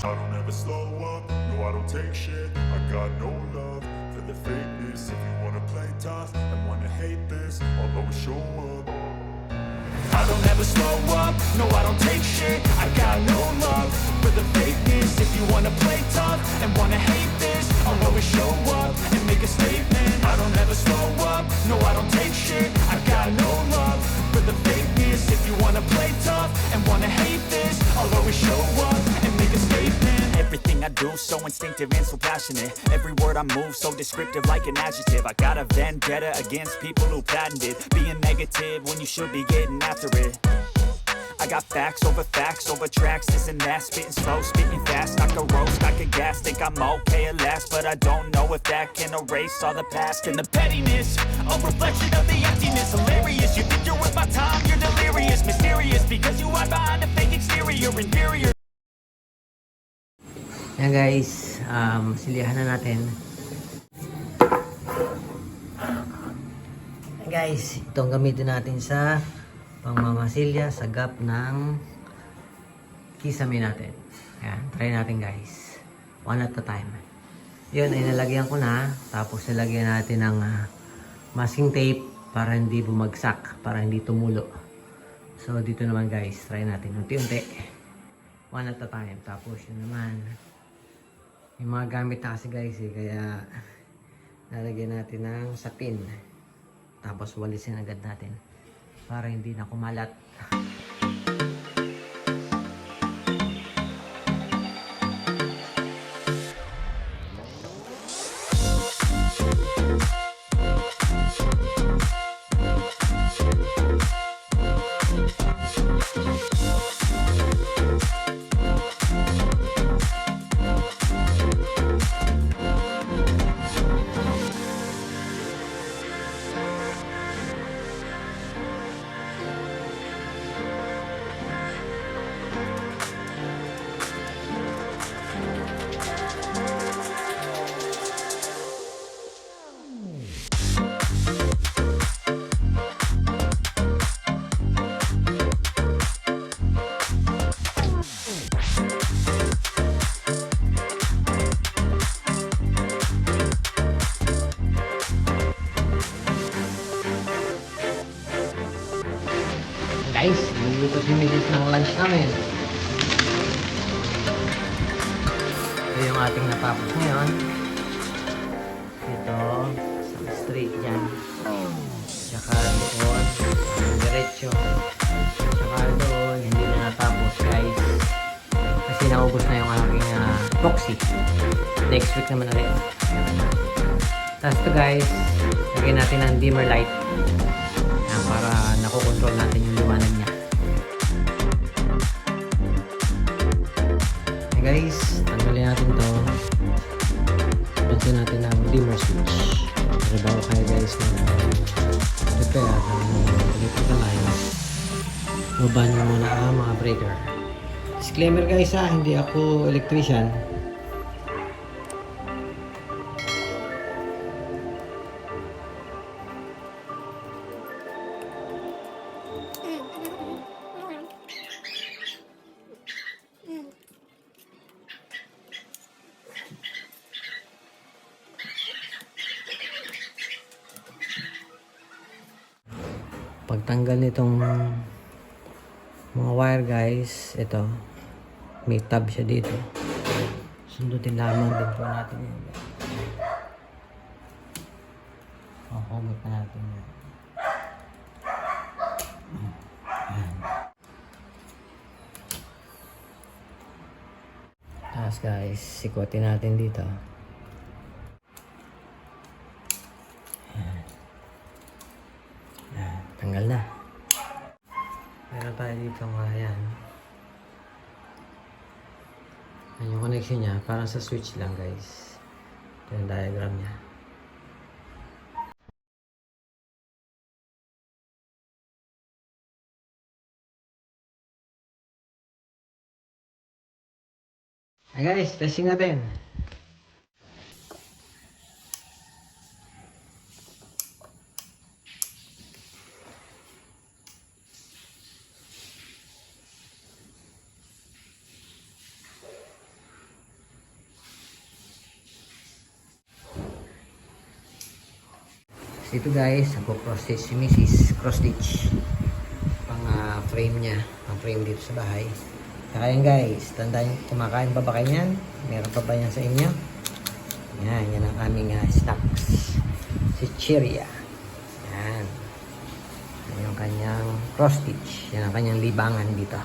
I don't ever slow up, no I don't take shit. I got no love for the fakeness. If you wanna play tough and wanna hate this, I'll always show up. I don't ever slow up, no I don't take shit. I got no love for the fakeness. If you wanna play tough and wanna hate this, I'll always show up and make a statement. I don't ever slow up, no I don't take shit. I got no love for the fakeness. If you wanna play tough and wanna hate this, I'll always show up and make a statement. Everything I do so instinctive and so passionate. Every word I move so descriptive like an adjective. I got a vendetta against people who patented being negative when you should be getting after it. I got facts over tracks, this and that. Spitting slow, speaking fast, I could roast, I could gas. Think I'm okay at last, but I don't know if that can erase all the past. And the pettiness, a reflection of the emptiness. Hilarious, you think you're worth my time, you're delirious. Mysterious, because you hide behind a fake exterior. Inferior. Yan guys, silihan na natin. Yan guys, itong gamitin natin sa pangmamasilya sa gap ng kisame natin. Ayan, try natin guys. One at a time. Yun, ay nalagyan ko na. Tapos nalagyan natin ng masking tape para hindi bumagsak, para hindi tumulo. So dito naman guys, try natin unti-unti. One at a time. Tapos yun naman. Yung mga gamit na kasi guys kaya nalagyan natin ng sapin. Tapos walisin agad natin para hindi na kumalat. Guys, luluto si Mrs. ng lunch namin. Ito yung ating natapos ngayon. Ito, sa straight dyan. Tsaka doon, diretso. Tsaka doon, hindi na natapos guys. Kasi naubos na yung aking epoxy. Next week naman ulit. Tapos ito guys, lagyan natin ng dimmer light. Para nakokontrol natin yung liwanag niya. Okay guys, tanggalin natin to. Pinsin natin ang dimmer switch. Pero bago kayo guys na repair ng electrical lines, maban nyo muna ang mga breaker. Disclaimer guys hindi ako electrician. Pagtanggal nitong mga wire guys, ito may tab siya dito. Sundutin lamang din po natin yun. Hugot na natin yun. Tapos guys, sikutin natin dito. Tanggal na. Meron tayo dito ayan. Ayan yung connection niya. Parang sa switch lang guys. Ito yung diagram niya. Ayan guys, testing natin. Ito guys, cross stitch si Mrs. Cross stitch. Pang frame niya. Pang frame dito sa bahay. Saka yan guys, tandaan, kumakain pa ba kayo yan? Meron pa ba yan sa inyo? Yan ang aming stocks. Si Cheria. Yan. Yan yung kanyang cross stitch. Yan ang kanyang libangan dito.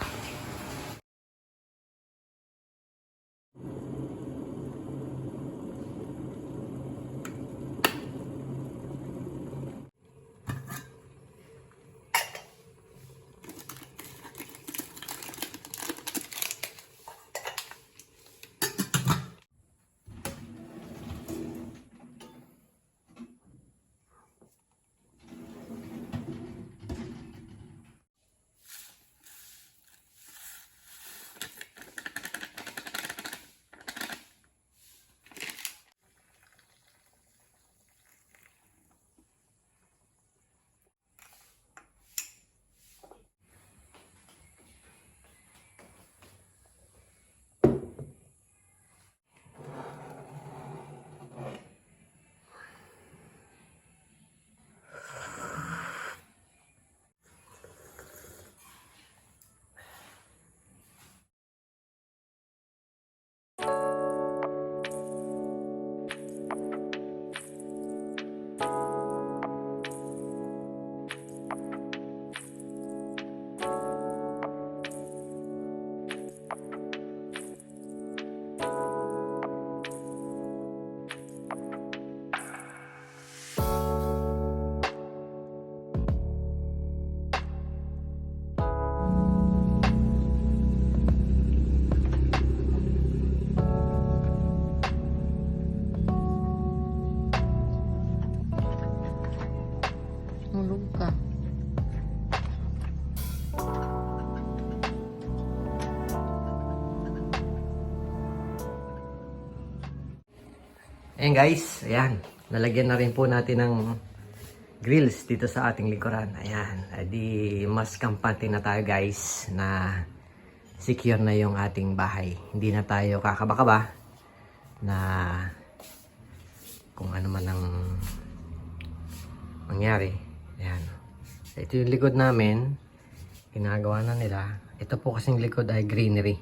Hulog ka. Ayan guys, ayan. Nalagyan na rin po natin ng grills dito sa ating likuran. Ayan. Adi mas kampante na tayo guys na secure na yung ating bahay. Hindi na tayo kakaba-kaba na kung ano man ang mangyari. Ayan. Ito yung likod namin. Ginagawa na nila. Ito po kasing likod ay greenery.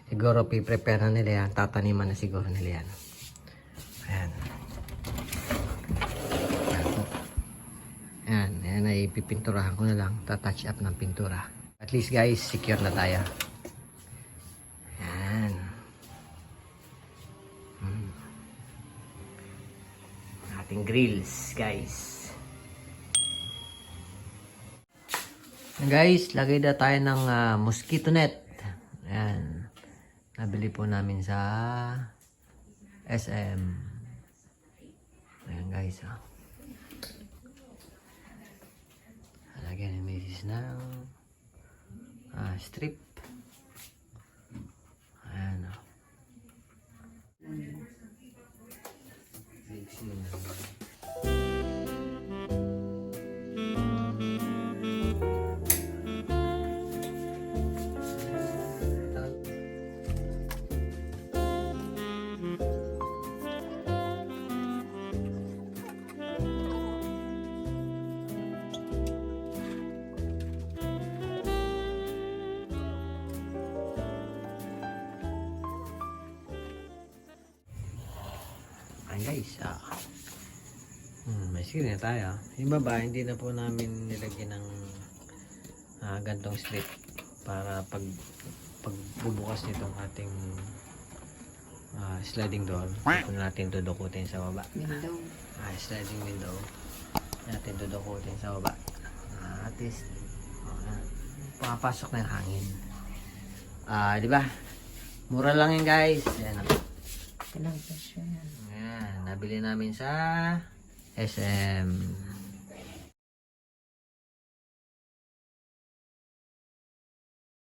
Siguro piprepare na nila yan. Tataniman na siguro nila yan. Ayan. Ayan. Ayan ay pipinturahan ko na lang. Tatouch up ng pintura. At least guys, secure na tayo. Ayan. Ating grills guys. Guys, lagay na tayo ng mosquito net. Ayan. Nabili po namin sa SM. Ayan guys. Lagyan ni Mrs. ng strip. Ayan. Guys, may screen na tayo. Yung baba, hindi na po namin nilagyan ng gantong strip para pag bubukas nitong ating sliding door, kung natin dudukutin sa baba. Window. Sliding window natin dudukutin sa baba. At least pumapasok na yung hangin. Di ba? Mura lang yan guys. Yan. Ilang peso yan? Ayan, nabili namin sa SM.